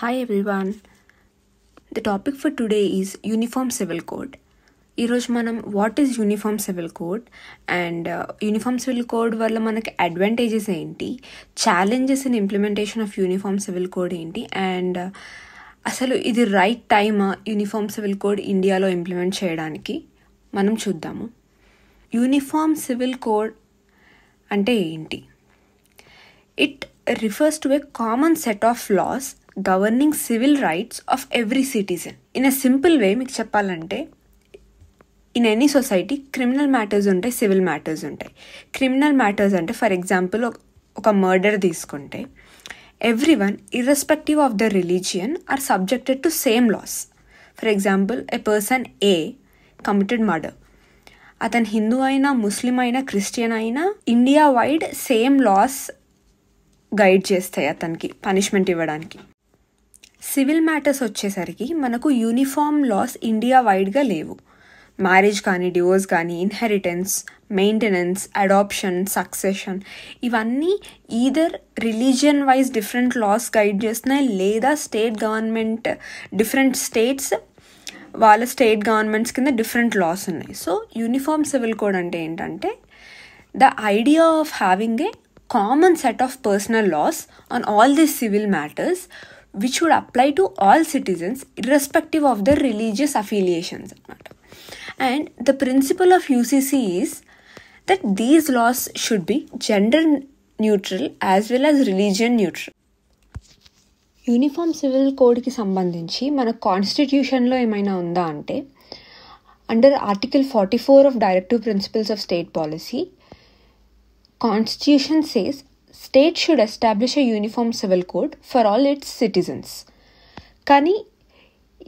Hi everyone. The topic for today is Uniform Civil Code. ఈరోజు మనం what is uniform civil code and uniform civil code వల్ల మనకి advantages ఏంటి, challenges in implementation of uniform civil code ఏంటి, and అసలు ఇది right టైమా uniform civil code ఇండియాలో ఇంప్లిమెంట్ చేయడానికి మనం చూద్దాము. యూనిఫామ్ సివిల్ కోడ్ అంటే ఏంటి? It refers to a common set of laws governing civil rights of every citizen. In a simple way మీకు చెప్పాలంటే, in any society criminal matters ఉంటాయి, సివిల్ మ్యాటర్స్ ఉంటాయి. క్రిమినల్ మ్యాటర్స్ అంటే ఫర్ ఎగ్జాంపుల్ ఒక murder తీసుకుంటే everyone irrespective of the religion are subjected to same laws. For example a person a committed murder. అతను హిందూ అయినా, Muslim అయినా, క్రిస్టియన్ అయినా India wide same laws guide చేస్తాయి అతనికి పనిష్మెంట్ ఇవ్వడానికి. సివిల్ మ్యాటర్స్ వచ్చేసరికి మనకు యూనిఫామ్ లాస్ ఇండియా వైడ్గా లేవు. మ్యారేజ్ కానీ, డివోర్స్ కానీ, ఇన్హెరిటెన్స్, మెయింటెనెన్స్, అడాప్షన్, సక్సెషన్, ఇవన్నీ either religion wise different loss guide చేస్తున్నాయి, లేదా స్టేట్ గవర్నమెంట్ డిఫరెంట్ స్టేట్స్ వాళ్ళ స్టేట్ గవర్నమెంట్స్ కింద డిఫరెంట్ లాస్ ఉన్నాయి. సో యూనిఫామ్ సివిల్ కోడ్ అంటే ఏంటంటే the idea of having a common set of personal laws on all these civil matters which would apply to all citizens irrespective of their religious affiliations. And the principle of UCC is that these laws should be gender neutral as well as religion neutral. Uniform civil కోడ్కి సంబంధించి మన కాన్స్టిట్యూషన్లో ఏమైనా ఉందా అంటే, under article 44 of directive principles of state policy, Constitution says state should establish a uniform civil code for all its citizens. కానీ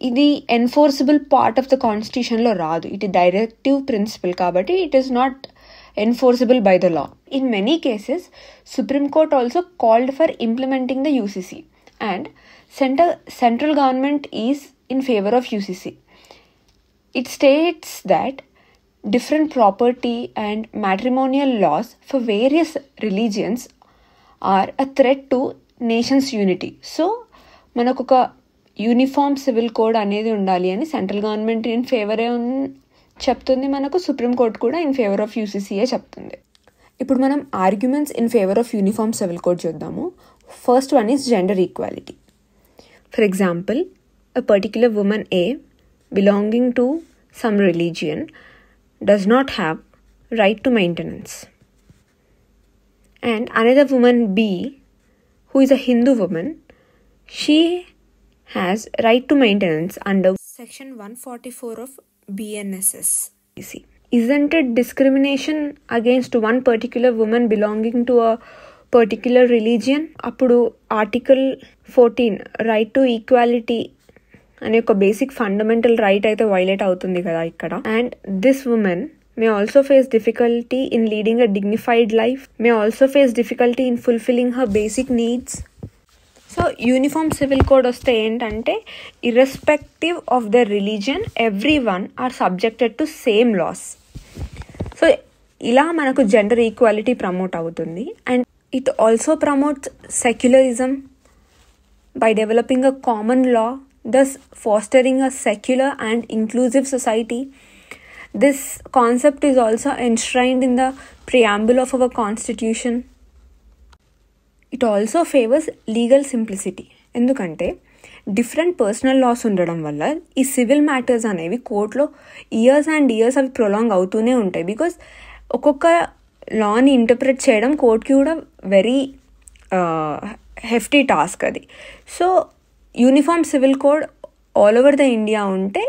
ఇది enforceable part of the కాన్స్టిట్యూషన్లో రాదు. ఇది డైరెక్టివ్ ప్రిన్సిపల్ కాబట్టి it is not enforceable by the law. In many cases supreme court also called for implementing the UCC and central government is in favour of UCC. It states that different property and matrimonial laws for various religions are a threat to nation's unity. So మనకు ఒక uniform civil code అనేది ఉండాలి అని central government in ఫేవరే చెప్తుంది, మనకు supreme court కూడా in favour of యూసీసీఏ చెప్తుంది. ఇప్పుడు మనం arguments in favour of uniform civil code చూద్దాము. First one is gender equality. For example, a particular woman A belonging to some religion does not have right to maintenance, and another woman B who is a Hindu woman, she has right to maintenance under section 144 of BNSS. Isn't it discrimination against one particular woman belonging to a particular religion? అప్పుడు article 14 right to equality అనే ఒక basic fundamental right అయితే violate అవుతుంది కదా ఇక్కడ. And this women may also face difficulty in leading a dignified life, may also face difficulty in fulfilling her basic needs. So uniform civil code వస్తే ఏంటంటే irrespective of the religion every one are subjected to same laws. So ఇలా మనకు gender equality promote అవుతుంది. And it also promotes secularism by developing a common law, thus fostering a secular and inclusive society. This concept is also enshrined in the preamble of our constitution. It also favors legal simplicity. ఎందుకంటే different personal loss ఉండడం వల్ల ఈ civil matters అనేవి కోర్టులో years and years అవి prolong అవుతూనే ఉంటాయి. Because ఒక్కొక్క లాని ఇంటర్ప్రిట్ చేయడం కోర్టుకి కూడా వెరీ హెఫ్టీ టాస్క్ అది. So uniform civil code all over the India ఉంటే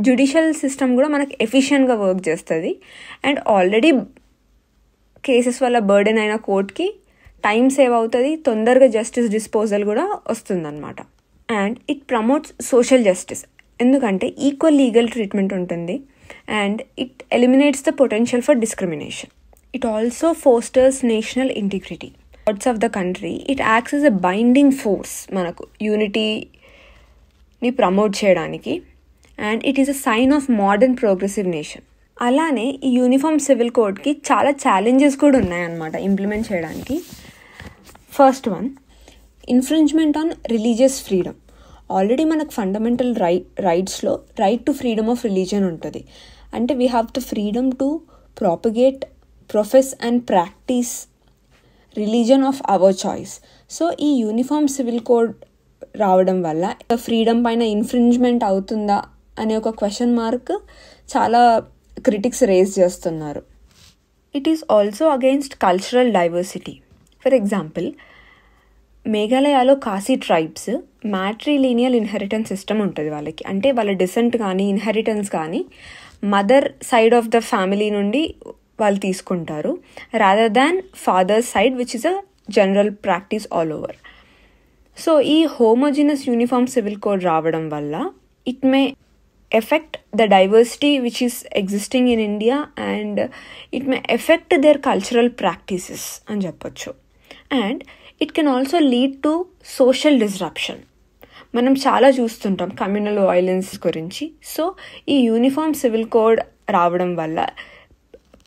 జ్యుడిషియల్ సిస్టమ్ కూడా మనకు ఎఫిషియెంట్గా వర్క్ చేస్తుంది. అండ్ ఆల్రెడీ కేసెస్ వల్ల బర్డెన్ అయిన కోర్ట్కి టైం సేవ్ అవుతుంది, తొందరగా జస్టిస్ డిస్పోజల్ కూడా వస్తుందన్నమాట. And it promotes social justice, ఎందుకంటే ఈక్వల్ లీగల్ ట్రీట్మెంట్ ఉంటుంది. And it eliminates the potential for discrimination. It also Fosters national integrity parts of the country. It acts as a binding force మనకు యూనిటీని promote చేయడానికి. And it is a sign of modern progressive nation. అలానే ఈ uniform civil కోడ్కి చాలా challenges కూడా ఉన్నాయన్నమాట implement చేయడానికి. First one, infringement on religious freedom. Already మనకు ఫండమెంటల్ రైట్స్లో right to freedom of religion ఉంటుంది. అంటే we have the freedom to propagate, profess and practice religion of our choice. So ఈ uniform civil code రావడం వల్ల freedom పైన infringement అవుతుందా అనే ఒక క్వశ్చన్ మార్క్ చాలా క్రిటిక్స్ రేజ్ చేస్తున్నారు. It is also against cultural diversity. For example, మేఘాలయలో Khasi tribes matrilineal inheritance system ఉంటుంది వాళ్ళకి. అంటే వాళ్ళ డిసెంట్ కానీ ఇన్హెరిటెన్స్ కానీ mother side of the family నుండి వాళ్ళు తీసుకుంటారు, rather than father's side, which is a general practice all over. So ఈ హోమోజినస్ యూనిఫామ్ సివిల్ కోడ్ రావడం వల్ల it may affect the diversity which is existing in India and it may affect their cultural practices అని చెప్పొచ్చు. And it can also lead to social disruption. మనం చాలా చూస్తుంటాం communal violence గురించి. So ఈ uniform civil code రావడం వల్ల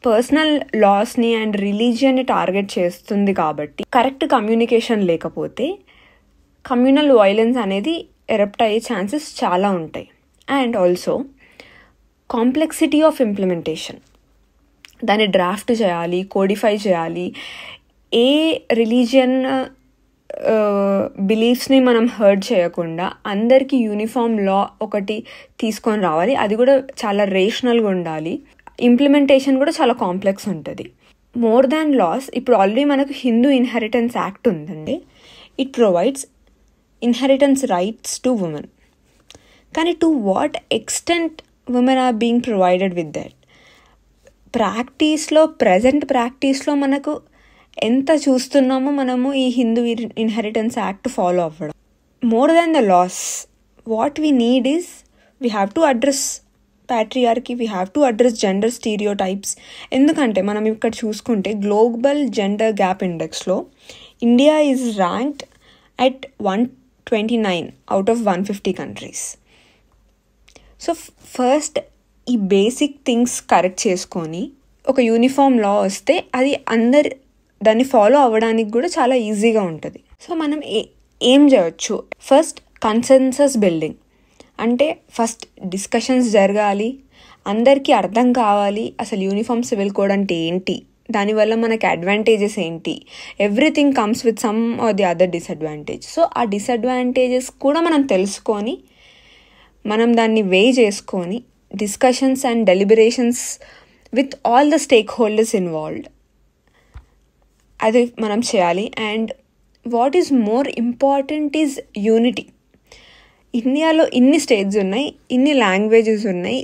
personal లాస్ని and రిలీజియన్ని target చేస్తుంది కాబట్టి కరెక్ట్ కమ్యూనికేషన్ లేకపోతే కమ్యూనల్ వైలెన్స్ అనేది ఎరప్ట్ అయ్యే ఛాన్సెస్ చాలా ఉంటాయి. And also complexity of implementation. దాన్ని డ్రాఫ్ట్ చేయాలి, కోడిఫై చేయాలి. ఏ రిలీజియన్ బిలీఫ్స్ని మనం హర్ట్ చేయకుండా అందరికీ యూనిఫామ్ లా ఒకటి తీసుకొని రావాలి. అది కూడా చాలా రేషనల్గా ఉండాలి. ఇంప్లిమెంటేషన్ కూడా చాలా కాంప్లెక్స్ ఉంటుంది. మోర్ దాన్ లాస్, ఇప్పుడు ఆల్రెడీ మనకు హిందూ ఇన్హెరిటెన్స్ యాక్ట్ ఉందండి. It provides inheritance rights to women. కానీ to what extent women are being provided with that? Present ప్రాక్టీస్లో మనకు ఎంత చూస్తున్నామో మనము ఈ హిందూ ఇన్హెరిటెన్స్ యాక్ట్ ఫాలో అవ్వడం. More than the laws, what we need is we have to address patriarchy, we have to address gender stereotypes. ఎందుకంటే మనం ఇక్కడ చూసుకుంటే గ్లోబల్ జెండర్ గ్యాప్ ఇండెక్స్లో India is ranked at 129 out of 150 countries. So first ఈ basic things correct చేసుకొని ఒక uniform లా వస్తే అది అందరు దాన్ని ఫాలో అవ్వడానికి కూడా చాలా ఈజీగా ఉంటుంది. సో మనం ఏం చేయొచ్చు? First consensus building. అంటే ఫస్ట్ డిస్కషన్స్ జరగాలి, అందరికీ అర్థం కావాలి అసలు యూనిఫామ్ సివిల్ కోడ్ అంటే ఏంటి, దానివల్ల మనకి అడ్వాంటేజెస్ ఏంటి. Everything comes with some or the other disadvantage. So ఆ డిసడ్వాంటేజెస్ కూడా మనం తెలుసుకొని మనం దాన్ని చేసుకొని discussions and deliberations with all the stakeholders involved అది మనం చేయాలి. And what is more important is unity. ఇండియాలో ఇన్ని స్టేట్స్ ఉన్నాయి, ఇన్ని లాంగ్వేజెస్ ఉన్నాయి,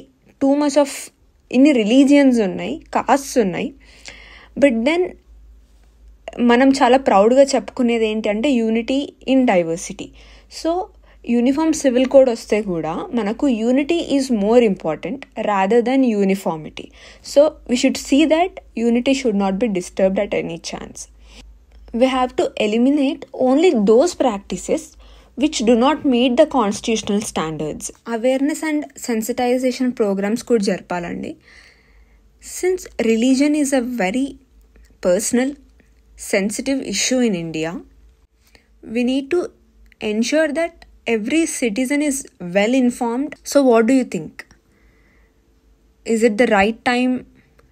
ఇన్ని రిలీజియన్స్ ఉన్నాయి, కాస్ట్స్ ఉన్నాయి. బట్ దెన్ మనం చాలా ప్రౌడ్గా చెప్పుకునేది ఏంటంటే unity in diversity. So uniform civil code వస్తే కూడా మనకు unity is more important rather than uniformity. So we should see that unity should not be disturbed at any chance. We have to eliminate only those practices which do not meet the constitutional standards. Awareness and sensitization programs could jarpalandi. Since religion is a very personal, sensitive issue in India, we need to ensure that every citizen is well informed. So what do you think? Is it the right time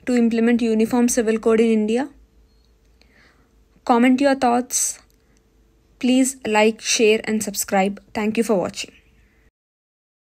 to implement uniform civil code in India? Comment your thoughts. Please like, share and subscribe. Thank you for watching.